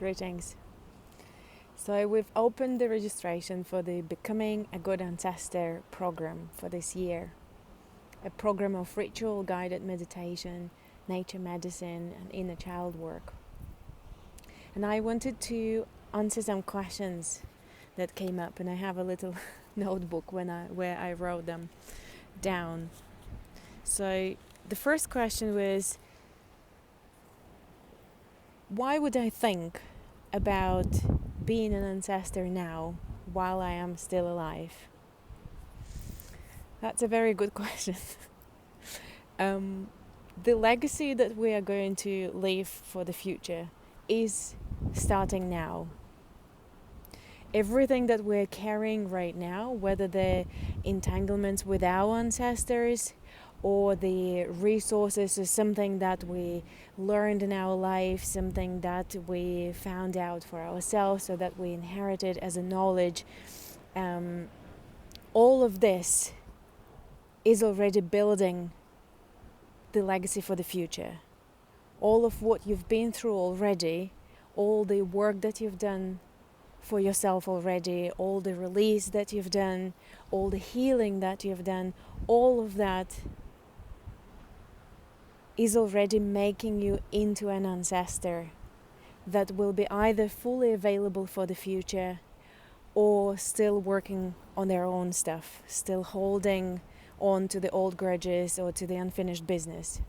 Greetings. So we've opened the registration for the Becoming a Good Ancestor program for this year. A program of ritual guided meditation, nature medicine and inner child work. And I wanted to answer some questions that came up, and I have a little notebook where I wrote them down. So the first question was, why would I think about being an ancestor now while I am still alive? That's a very good question. The legacy that we are going to leave for the future is starting now. Everything that we're carrying right now, whether the entanglements with our ancestors or the resources or something that we learned in our life, something that we found out for ourselves or that we inherited as a knowledge, all of this is already building the legacy for the future. All of what you've been through already, all the work that you've done for yourself already, all the release that you've done, all the healing that you've done, all of that is already making you into an ancestor that will be either fully available for the future or still working on their own stuff, still holding on to the old grudges or to the unfinished business.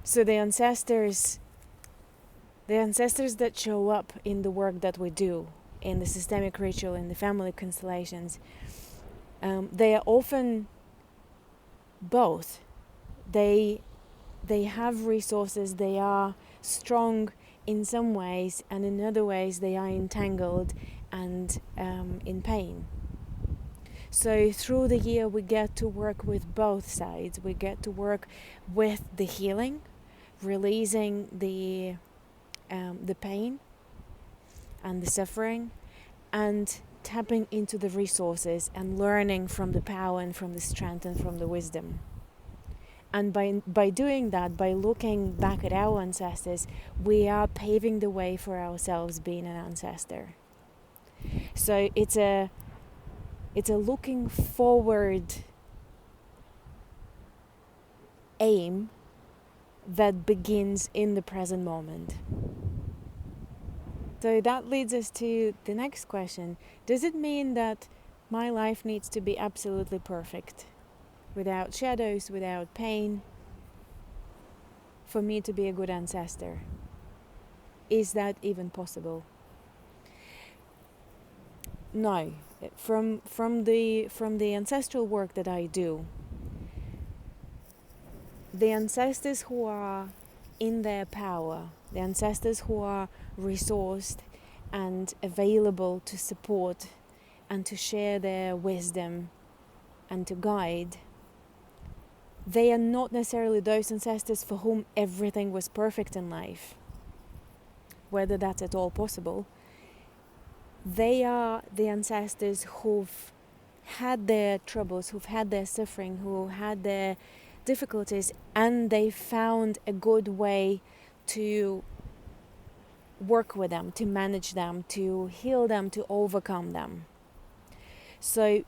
So the ancestors that show up in the work that we do, in the systemic ritual, in the family constellations, they are often both. They have resources, they are strong in some ways, and in other ways they are entangled and in pain. So through the year we get to work with both sides. We get to work with the healing, releasing the pain and the suffering, and tapping into the resources and learning from the power and from the strength and from the wisdom. And by doing that, by looking back at our ancestors, we are paving the way for ourselves being an ancestor. So it's a looking forward aim that begins in the present moment. So that leads us to the next question. Does it mean that my life needs to be absolutely perfect, without shadows, without pain, for me to be a good ancestor? Is that even possible? No. From the ancestral work that I do, the ancestors who are in their power, the ancestors who are resourced and available to support and to share their wisdom and to guide, they are not necessarily those ancestors for whom everything was perfect in life, whether that's at all possible. They are the ancestors who've had their troubles, who've had their suffering, who had their difficulties, and they found a good way to work with them, to manage them, to heal them, to overcome them. So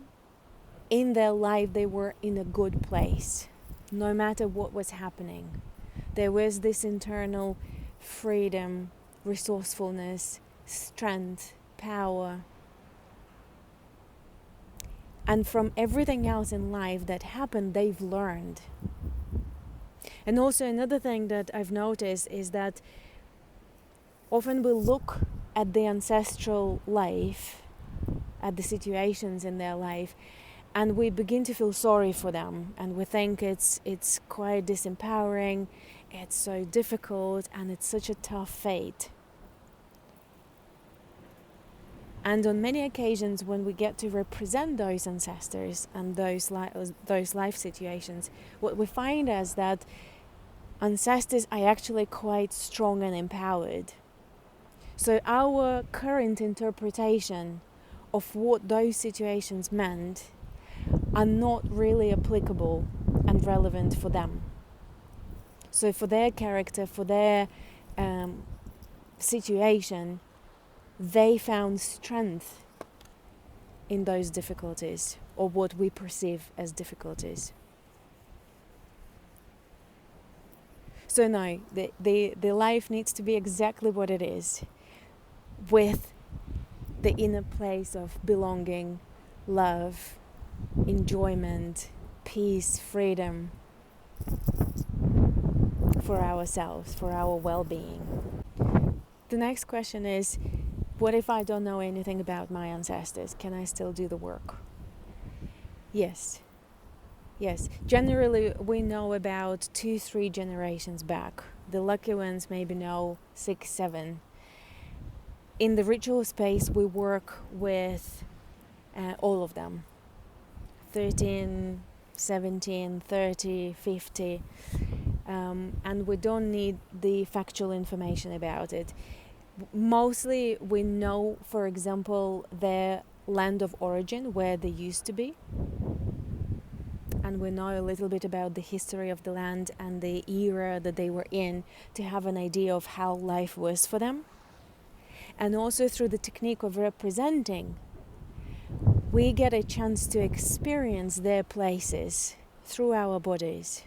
in their life they were in a good place, no matter what was happening. There was this internal freedom, resourcefulness, strength, power. And from everything else in life that happened, they've learned. And also another thing that I've noticed is that often we look at the ancestral life, at the situations in their life, and we begin to feel sorry for them, and we think it's quite disempowering, it's so difficult, and it's such a tough fate. And on many occasions when we get to represent those ancestors and those life situations, what we find is that ancestors are actually quite strong and empowered. So our current interpretation of what those situations meant are not really applicable and relevant for them. So for their character, for their situation, they found strength in those difficulties, or what we perceive as difficulties. So no, the life needs to be exactly what it is, with the inner place of belonging, love, enjoyment, peace, freedom for ourselves, for our well-being. The next question is, what if I don't know anything about my ancestors? Can I still do the work? Yes. Yes. Generally, we know about 2-3 generations back. The lucky ones maybe know 6-7. In the ritual space, we work with all of them. 13, 17, 30, 50. And we don't need the factual information about it. Mostly we know, for example, their land of origin, where they used to be. And we know a little bit about the history of the land and the era that they were in, to have an idea of how life was for them. And also through the technique of representing, we get a chance to experience their places through our bodies.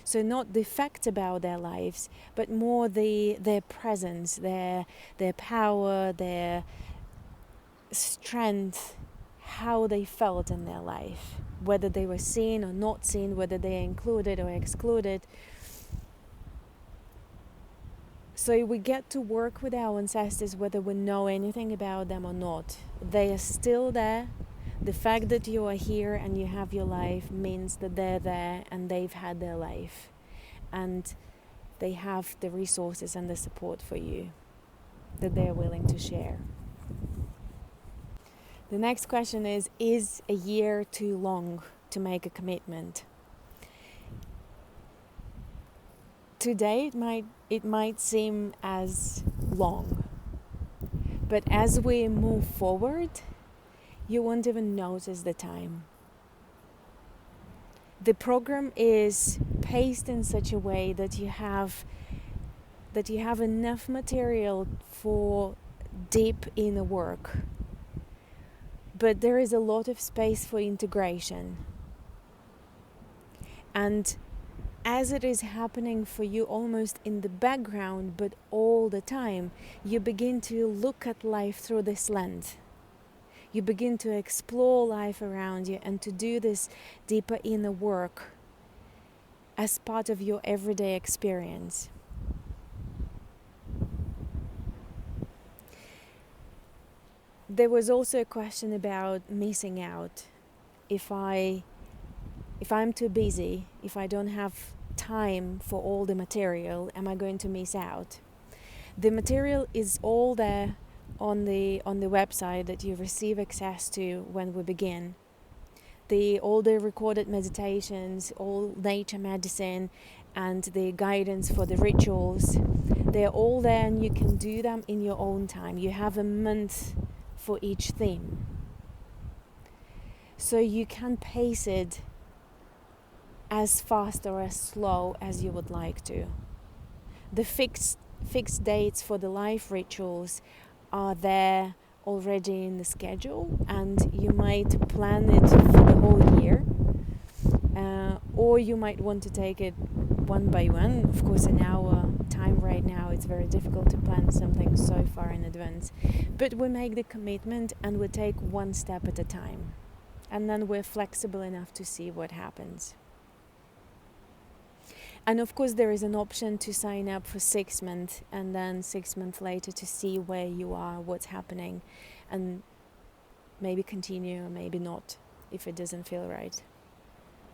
So not the facts about their lives, but more their presence, their power, their strength, how they felt in their life, whether they were seen or not seen, whether they are included or excluded. So we get to work with our ancestors whether we know anything about them or not. They are still there. The fact that you are here and you have your life means that they're there and they've had their life. And they have the resources and the support for you that they're willing to share. The next question is a year too long to make a commitment? Today it might seem as long, but as we move forward, you won't even notice the time. The program is paced in such a way that you have enough material for deep inner work, but there is a lot of space for integration. And as it is happening for you almost in the background, but all the time, you begin to look at life through this lens. You begin to explore life around you and to do this deeper inner work as part of your everyday experience. There was also a question about missing out. If I'm too busy, if I don't have time for all the material, am I going to miss out? The material is all there on the website that you receive access to when we begin. All the recorded meditations, all nature medicine, and the guidance for the rituals, they're all there and you can do them in your own time. You have a month for each theme. So you can pace it as fast or as slow as you would like to. The fixed dates for the life rituals are there already in the schedule, and you might plan it for the whole year, or you might want to take it one by one. Of course, in our time right now, it's very difficult to plan something so far in advance, but we make the commitment and we take one step at a time, and then we're flexible enough to see what happens. And of course, there is an option to sign up for 6 months and then 6 months later to see where you are, what's happening, and maybe continue or maybe not if it doesn't feel right.